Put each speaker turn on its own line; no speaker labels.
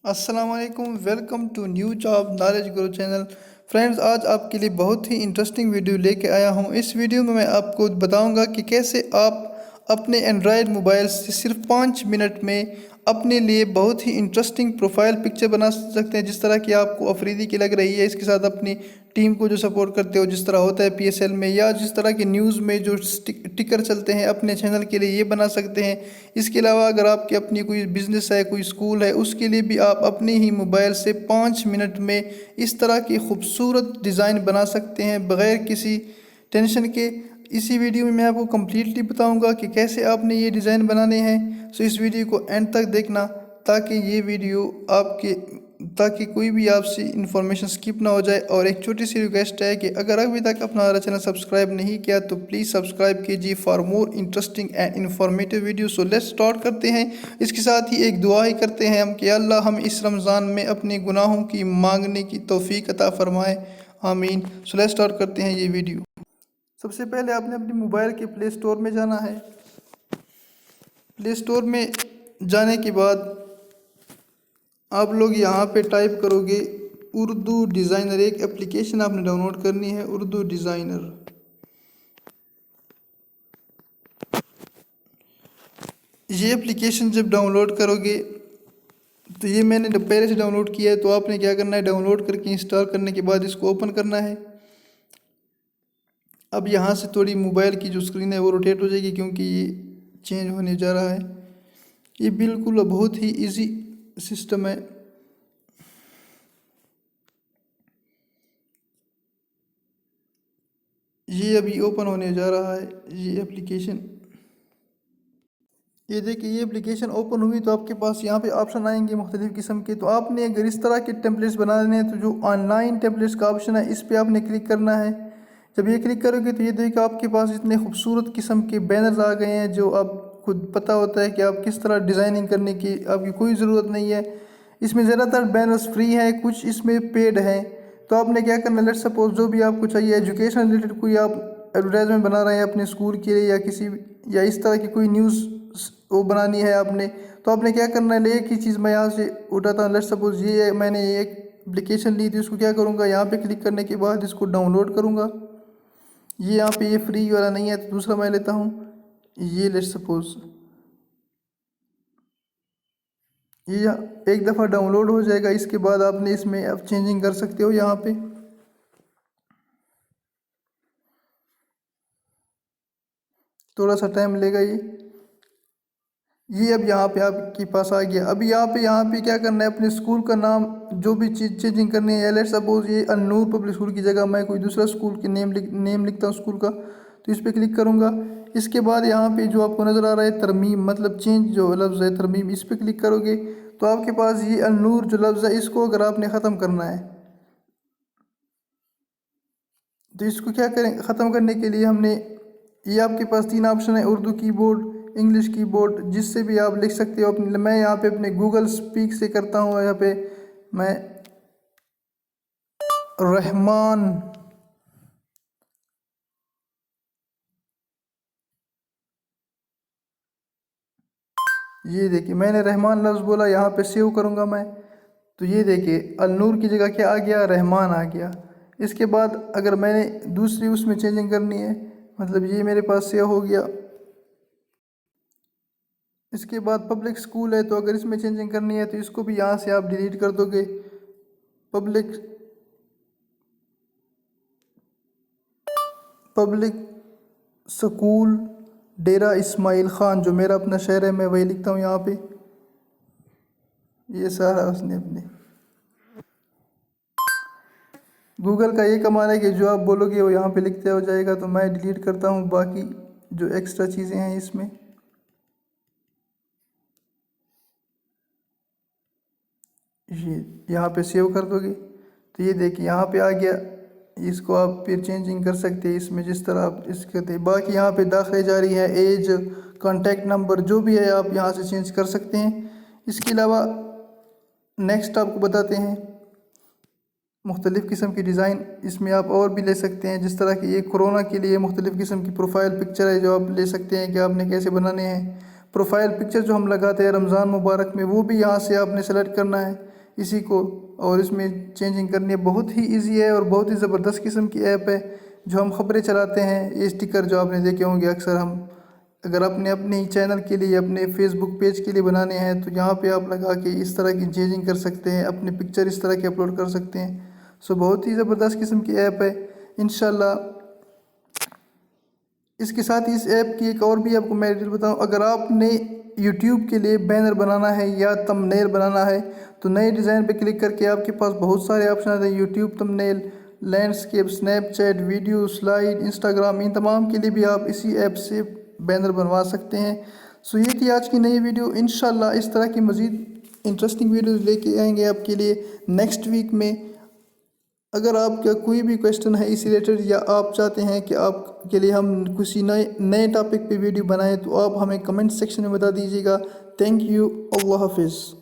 अस्सलामुअलैकुम, welcome to new job knowledge Guru channel. Friends, आज आपके लिए बहुत ही इंटरेस्टिंग वीडियो लेके आया हूँ। इस वीडियो में मैं आपको बताऊंगा कि कैसे आप अपने एंड्रॉयड मोबाइल से सिर्फ 5 मिनट में अपने लिए बहुत ही इंटरेस्टिंग प्रोफाइल पिक्चर बना सकते हैं, जिस तरह की आपको अफरीदी की लग रही है। इसके साथ अपनी टीम को जो सपोर्ट करते हो, जिस तरह होता है पीएसएल में, या जिस तरह के न्यूज़ में जो टिकर चलते हैं अपने चैनल के लिए, ये बना सकते हैं। इसके अलावा अगर आपकी अपनी कोई बिजनेस है, कोई स्कूल है, उसके लिए भी आप अपने ही मोबाइल से 5 मिनट में इस तरह की खूबसूरत डिज़ाइन बना सकते हैं बग़ैर किसी टेंशन के। इसी वीडियो में मैं आपको कम्प्लीटली बताऊंगा कि कैसे आपने ये डिज़ाइन बनाने हैं। सो इस वीडियो को एंड तक देखना, ताकि ये वीडियो आपके ताकि कोई भी आपसे इन्फॉर्मेशन स्किप ना हो जाए। और एक छोटी सी रिक्वेस्ट है कि अगर अभी तक अपना हमारा चैनल सब्सक्राइब नहीं किया तो प्लीज़ सब्सक्राइब कीजिए for more interesting and informative video. So let's start करते हैं। इसके साथ ही एक दुआ ही करते हैं हम कि अल्लाह हम इस रमज़ान में अपने गुनाहों की मांगने की तौफीक अता फरमाए, आमीन। सो लेट्स स्टार्ट करते हैं ये वीडियो। सबसे पहले आपने अपने मोबाइल के प्ले स्टोर में जाना है। प्ले स्टोर में जाने के बाद आप लोग यहाँ पे टाइप करोगे उर्दू डिज़ाइनर। एक एप्लीकेशन आपने डाउनलोड करनी है, उर्दू डिज़ाइनर। ये एप्लीकेशन जब डाउनलोड करोगे तो ये मैंने पहले से डाउनलोड किया है, तो आपने क्या करना है, डाउनलोड करके इंस्टॉल करने के बाद इसको ओपन करना है। अब यहाँ से थोड़ी मोबाइल की जो स्क्रीन है वो रोटेट हो जाएगी, क्योंकि ये चेंज होने जा रहा है। ये बिल्कुल बहुत ही इजी सिस्टम है। ये अभी ओपन होने जा रहा है ये एप्लीकेशन। ये देखिए, ये एप्लीकेशन ओपन हुई तो आपके पास यहाँ पे ऑप्शन आएंगे मुख्तलिफ़ किस्म के। तो आपने अगर इस तरह के टेम्पलेट्स बनाने हैं तो जो ऑनलाइन टेम्पलेट्स का ऑप्शन है, इस पर आपने क्लिक करना है। जब ये क्लिक करोगे तो ये देखिए आपके पास इतने खूबसूरत किस्म के बैनर्स आ गए हैं, जो आप खुद पता होता है कि आप किस तरह डिज़ाइनिंग करने की आपकी कोई ज़रूरत नहीं है। इसमें ज़्यादातर बैनर्स फ्री है, कुछ इसमें पेड है। तो आपने क्या करना है, लेट्स सपोज जो भी आपको चाहिए, एजुकेशन रिलेटेड कोई आप एडवर्टाइजमेंट बना रहे हैं अपने स्कूल के लिए, या किसी या इस तरह की कोई न्यूज़ वो बनानी है आपने, तो आपने क्या करना है, एक ही चीज़ मैं यहाँ से उठाता हूँ। लेट्स सपोज ये मैंने एक एप्लीकेशन ली थी, उसको क्या करूँगा, यहाँ पे क्लिक करने के बाद इसको डाउनलोड करूँगा। ये यहाँ पे ये फ्री वाला नहीं है, तो दूसरा मैं लेता हूँ ये। लेट्स सपोज ये एक दफ़ा डाउनलोड हो जाएगा। इसके बाद आपने इसमें अब चेंजिंग कर सकते हो। यहाँ पे थोड़ा सा टाइम लेगा ये अब यहाँ पे आपके पास आ गया। अब यहाँ पे क्या करना है, अपने स्कूल का नाम जो भी चीज़ चेंजिंग करनी है। लेट्स सपोज ये अन्नूर पब्लिक स्कूल की जगह मैं कोई दूसरा स्कूल के नेम लिखता हूँ स्कूल का, तो इस पर क्लिक करूँगा। इसके बाद यहाँ पे जो आपको नज़र आ रहा है तरमीम, मतलब चेंज जो लफ्ज़ है तरमीम, इस पर क्लिक करोगे तो आपके पास ये अन्नूर जो लफ्ज़ है, इसको अगर आपने ख़त्म करना है तो इसको क्या करें, ख़त्म करने के लिए हमने ये आपके पास 3 ऑप्शन है, उर्दू कीबोर्ड, इंग्लिश कीबोर्ड, जिससे भी आप लिख सकते हो अपने। मैं यहाँ पे अपने गूगल स्पीक से करता हूँ। यहाँ पे मैं रहमान ये देखिए मैंने रहमान लफ्ज़ बोला, यहाँ पे सेव करूँगा मैं। तो ये देखिए अलनूर की जगह क्या आ गया, रहमान आ गया। इसके बाद अगर मैंने दूसरी उसमें चेंजिंग करनी है, मतलब ये मेरे पास सेव हो गया। इसके बाद पब्लिक स्कूल है, तो अगर इसमें चेंजिंग करनी है तो इसको भी यहाँ से आप डिलीट कर दोगे। पब्लिक पब्लिक स्कूल डेरा इस्माइल ख़ान, जो मेरा अपना शहर है, मैं वही लिखता हूँ यहाँ पे। ये सारा उसने अपने गूगल का ये कमाल है कि जो आप बोलोगे वो यहाँ पे लिखते हो जाएगा। तो मैं डिलीट करता हूँ बाकी जो एक्स्ट्रा चीज़ें हैं इसमें। ये यहाँ पे सेव कर दोगे तो ये देखिए यहाँ पे आ गया। इसको आप फिर चेंजिंग कर सकते हैं इसमें, जिस तरह आप इसके थे। बाकी यहाँ पे दाखिले जारी है, एज, कॉन्टैक्ट नंबर, जो भी है आप यहाँ से चेंज कर सकते हैं। इसके अलावा नेक्स्ट आपको बताते हैं मुख्तलिफ़ किस्म की डिज़ाइन इसमें आप और भी ले सकते हैं। जिस तरह की ये कोरोना के लिए मुख्तलिफ़ किस्म की प्रोफाइल पिक्चर है, जो आप ले सकते हैं कि आपने कैसे बनाने हैं। प्रोफाइल पिक्चर जो हम लगाते हैं रमज़ान मुबारक में, वो भी यहाँ से आपने सेलेक्ट करना है। इसी को और इसमें चेंजिंग करनी है। बहुत ही इजी है और बहुत ही ज़बरदस्त किस्म की ऐप है। जो हम ख़बरें चलाते हैं, ये स्टिकर जो आपने देखे होंगे अक्सर, हम अगर आपने अपने ही चैनल के लिए, अपने फेसबुक पेज के लिए बनाने हैं तो यहाँ पे आप लगा के इस तरह की चेंजिंग कर सकते हैं, अपनी पिक्चर इस तरह की अपलोड कर सकते हैं। सो बहुत ही ज़बरदस्त किस्म की ऐप है। इंशाल्लाह इसके साथ ही इस ऐप की एक और भी आपको मैं डिटेल बताऊँ, अगर आपने यूट्यूब के लिए बैनर बनाना है या थंबनेल बनाना है तो नए डिज़ाइन पे क्लिक करके आपके पास बहुत सारे ऑप्शन आते हैं। YouTube thumbnail, landscape, Snapchat, video, slide, Instagram, इन तमाम के लिए भी आप इसी ऐप से बैनर बनवा सकते हैं। सो ये थी आज की नई वीडियो। इंशाल्लाह इस तरह की मज़ीद इंटरेस्टिंग वीडियोज़ लेके आएंगे आपके लिए नेक्स्ट वीक में। अगर आपका कोई भी क्वेश्चन है इस रिलेटेड या आप चाहते हैं कि आपके लिए हम किसी नए टॉपिक पे वीडियो बनाएं तो आप हमें कमेंट सेक्शन में बता दीजिएगा। Thank you. अल्लाह हाफिज़।